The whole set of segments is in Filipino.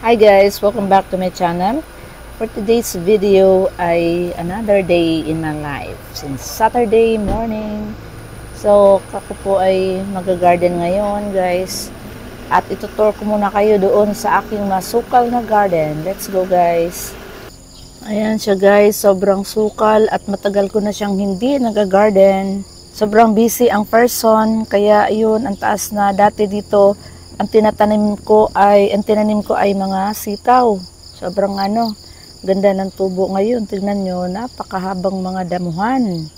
Hi guys, welcome back to my channel. For today's video ay another day in my life since Saturday morning. So ako po ay mag-garden ngayon guys. At itutur ko muna kayo doon sa aking masukal na garden. Let's go guys. Ayan siya guys, sobrang sukal at matagal ko na siyang hindi nag-garden. Sobrang busy ang person, kaya yun ang taas na dati dito. Ang tinanim ko ay mga sitaw. Sobrang ganda ng tubo ngayon. Tingnan nyo, napakahabang mga damuhan.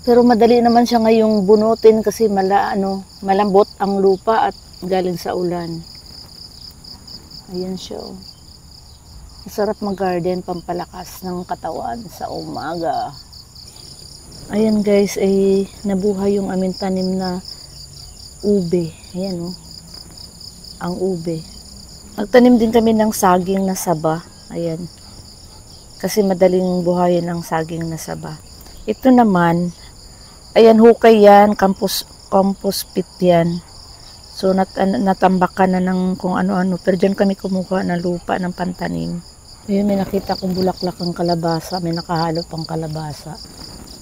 Pero madali naman siya ngayong bunutin kasi malambot ang lupa at galing sa ulan. Ayan siya. Masarap mag-garden, pampalakas ng katawan sa umaga. Ayan guys, ay nabuhay yung aming tanim na ube. Ayan ang ube. Nagtanim din kami ng saging na saba. Ayan. Kasi madaling buhayin ang saging na saba. Ito naman, ayan hukay yan, compost pit yan. So natambakan na ng kung ano-ano. Pero dyan kami kumuha ng lupa ng pantanim. Ayun, may nakita kong bulaklak ang kalabasa. May nakahalo pang kalabasa.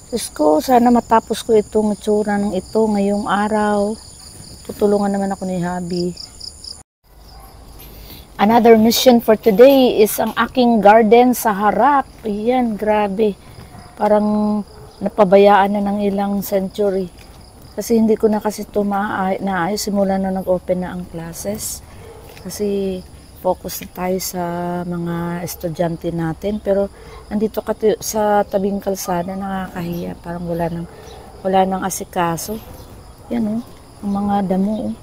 Diyos ko, sana matapos ko itong itsura ng ito ngayong araw. Tutulungan naman ako ni Habi. Another mission for today is ang aking garden sa harap. Ayan, grabe. Parang napabayaan na ng ilang century. Kasi hindi ko na kasi ito naayos simula na nag-open na ang classes. Kasi focus na tayo sa mga estudyante natin. Pero nandito sa tabing kalsada, nakakahiya. Parang wala nang asikaso. Yan ang mga damo.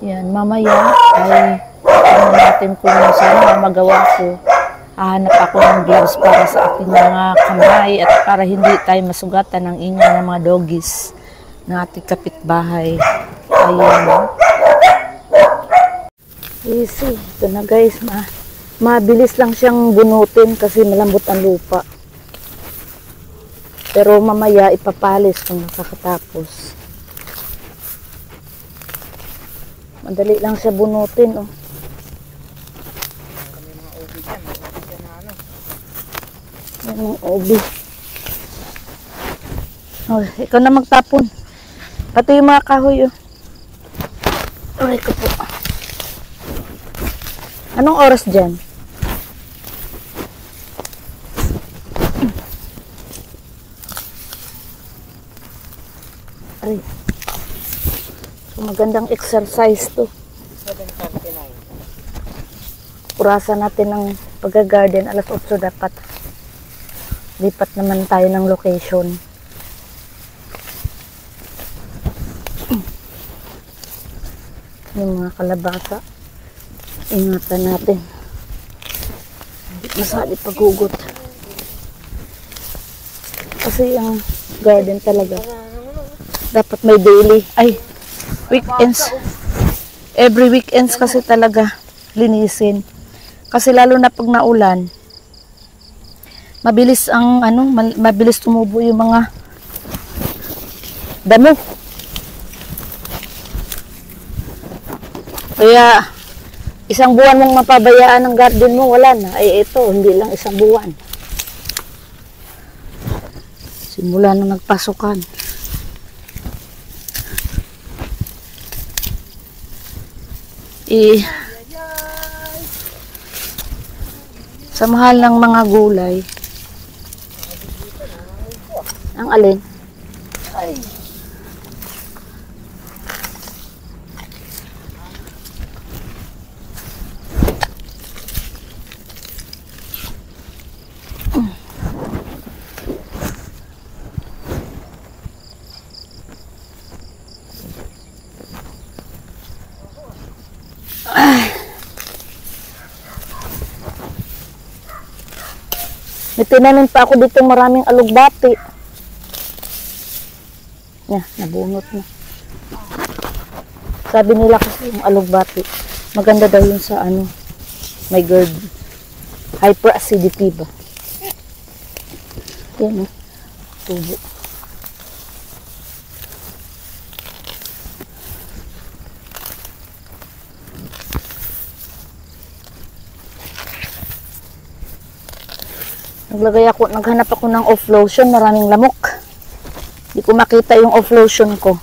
Yan, mamaya ay natin kung saan magawa ko. Hahanap ako ng gloves para sa aking mga kamay at para hindi tayo masugatan ng ingay ng mga doggies na ating kapitbahay. Ayan. Easy. Ito na guys. Mabilis lang siyang bunutin kasi malambot ang lupa. Pero mamaya ipapalis kung nakakatapos. Madali lang siya bunutin, May mga ubi. Ikaw na magtapon. Pati yung mga kahoy, Aray ko po. Anong oras dyan? Aray. Magandang exercise to. 7:39. Purasan natin ng pag-garden. Alas 8 dapat. Lipat naman tayo ng location. Yung mga kalabasa. Ingatan natin. Hindi masali paghugot. Kasi ang garden talaga. Dapat may daily. Weekends. Every weekends kasi talaga linisin. Kasi lalo na pag naulan, mabilis mabilis tumubo yung mga damo. Kaya isang buwan mong mapabayaan ang garden mo, wala na. Ito, hindi lang isang buwan. Simula na nagpasukan. Sa mahal ng mga gulay. Ang alin? May tinanim pa ako dito maraming alugbati. Nabunot na. Sabi nila kasi yung alugbati, maganda daw yun sa may GERD. Hyperacidity ba? Yan tubo. Naghanap ako ng off lotion, maraming lamok. Hindi ko makita yung off lotion ko.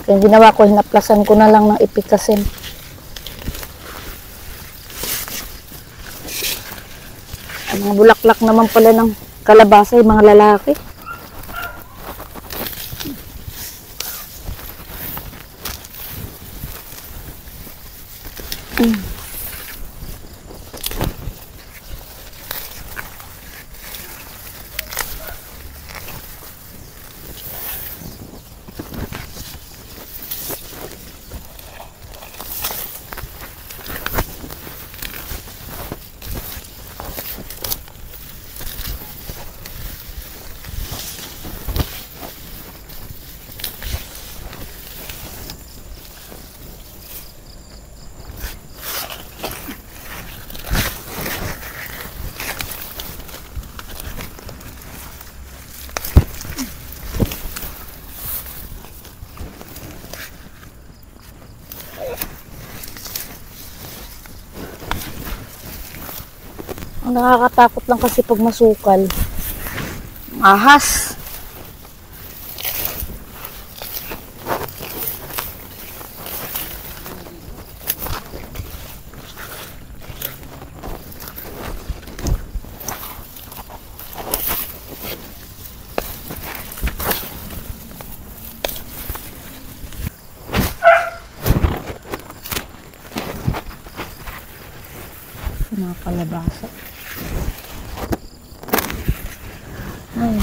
Kaya ginawa ko, hinaplasan ko na lang ng ipikasin. Ang mga bulaklak naman pala ng kalabasa, yung mga lalaki. Ang nakakatakot lang kasi pag masukal. Ahas. Mga kalabasa. Ay.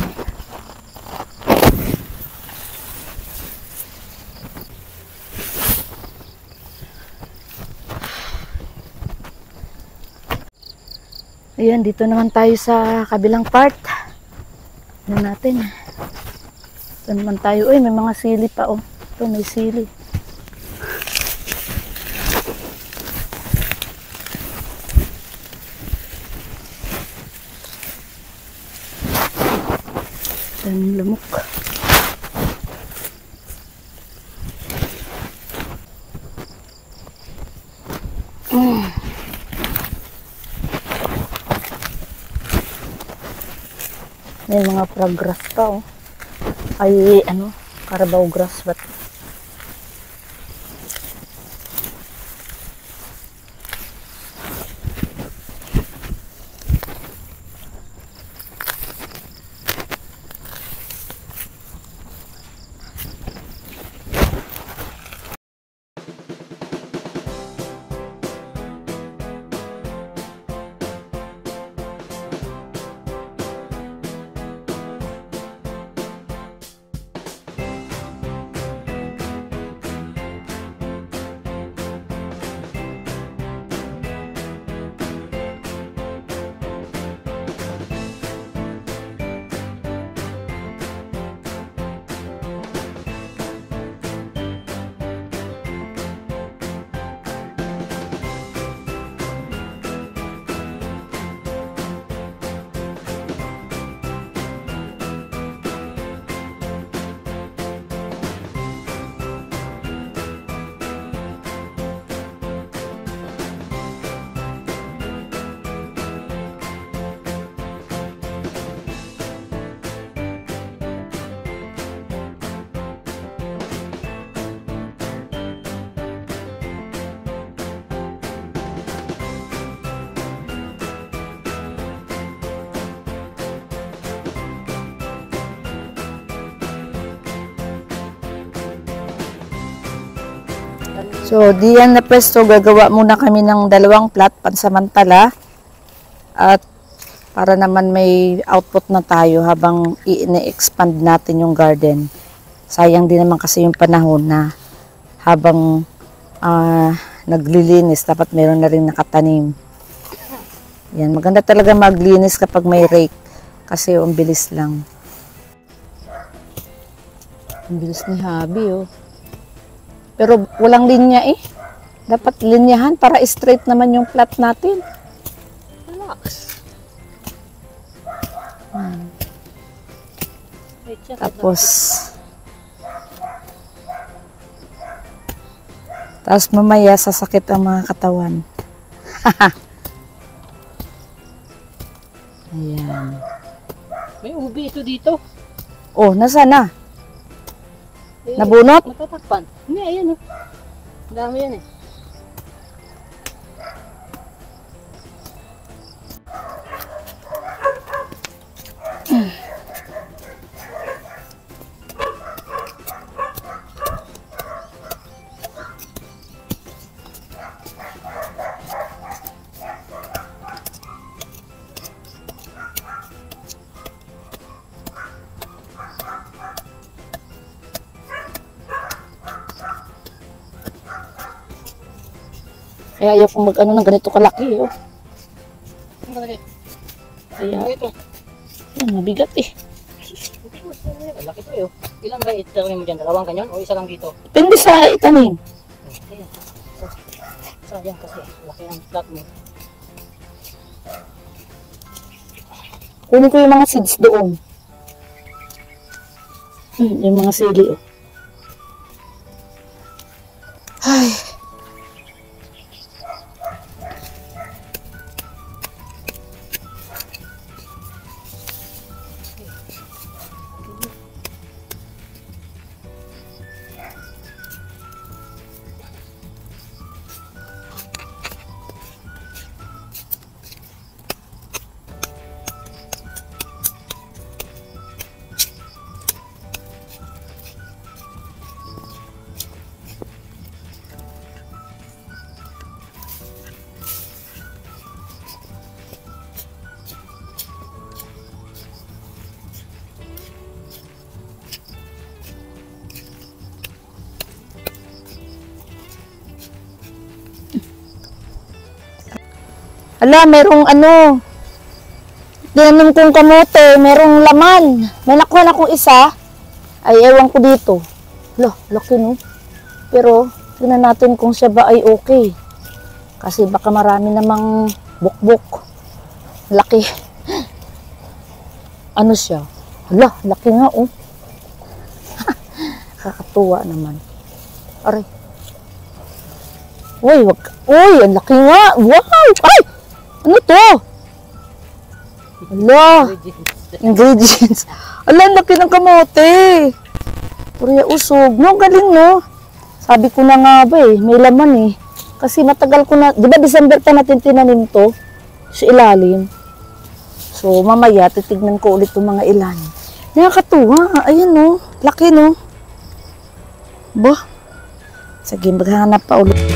Ayan, dito naman tayo sa kabilang part. Tignan natin. Ito naman tayo. Uy, may mga sili pa, oh. Ito, may sili. Daming lamok. May mga grass pa, oh. Ay, ano, Carabao grass ba? So, diyan na pwesto, gagawa muna kami ng 2 plot pansamantala. At para naman may output na tayo habang i-expand natin yung garden. Sayang din naman kasi yung panahon na habang naglilinis, dapat meron na rin nakatanim. Yan, maganda talaga maglinis kapag may rake. Kasi ang bilis lang. Ang bilis ni Habi, oh. Pero walang linya eh. Dapat linyahan para straight naman yung plot natin. Relax. Tapos mamaya sasakit ang mga katawan. Ayan. May ubi ito dito. Oh, nasa na? Eh, Nabunot? Natatakpan. Hindi, ayan oh. Ang dami yan eh. Kaya ayaw kong mag-ano ng ganito kalaki, oh. Ang kalaki. Kaya, Ito. yan, mabigat eh. Laki to eh. Ilang ba itarin mo dyan? Dalawang ganyan o isa lang dito? Depende sa itanim. Ayan. Sayang kasi. Laki ang flat mo. Kunin ko yung mga seeds doon. Yung mga sili, oh. Ay. Ala, merong ano, tinanim kong kamote, merong laman. May nakuha na akong isa. Ay, ewan ko dito. Ala, laki no. Pero, tingnan natin kung siya ba ay okay. Kasi baka marami namang bukbok. Laki. Ano siya? Ala, laki nga oh. Kakatuwa naman. Aray. Uy, wag. Uy, ang laki nga. Wow! Ay! Ano to? Ala, ingredients. Ala, ang laki ng kamote. Purya usog. No, galing no. Sabi ko na nga ba eh, may laman eh. Kasi matagal ko na, di ba December pa natin tinanim to? Sa ilalim. So, mamaya titignan ko ulit yung mga ilan. Nakakatuwa. Ayan no, laki no. Bah. Sige, maghahanap pa ulit.